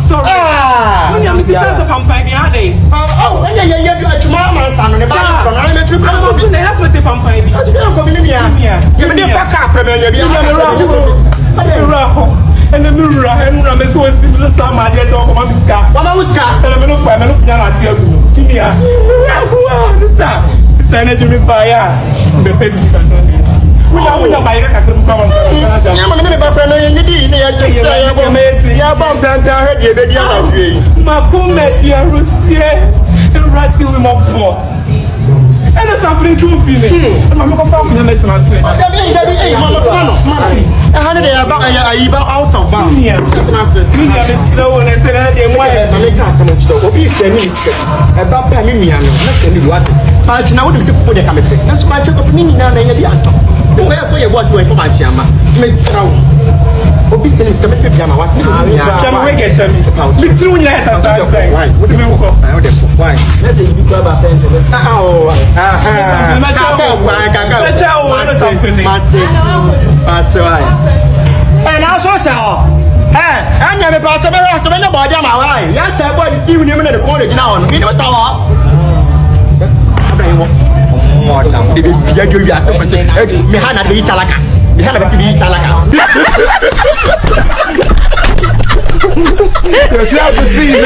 sorry. When you miss a pampa, oh, yeah, tomorrow, son, and I'm a true person. They ask me to pampa. You're fuck up, and the mirror, and I'm so simple as some idea to come on this car. What I would car, and I'm not fine. I'm not tell you. Jimmy, understand? It's the energy with fire. The paper. We don't buy a couple of pounds. I'm going to buy a new yeah, bomb down here, baby. My comet, dear Russia, and right till we more poor. And there's something to feel it. I'm going to come and let my say. How did they about out of bound? Yeah, I'm slow and I said, why I can't come and show. Be about Pammy, what? But now you put the camera. That's my check of me now. Where for your watch away from my chama? Obedience is coming to Jama. What's the Let's do why? Let's say you grab a sentence. That's right. And I saw, I never brought a better to anybody on my line. That's what you see when you're in the corner now. You know what's all? Mihana be salaka. Mihana be salaka. Yourself the season.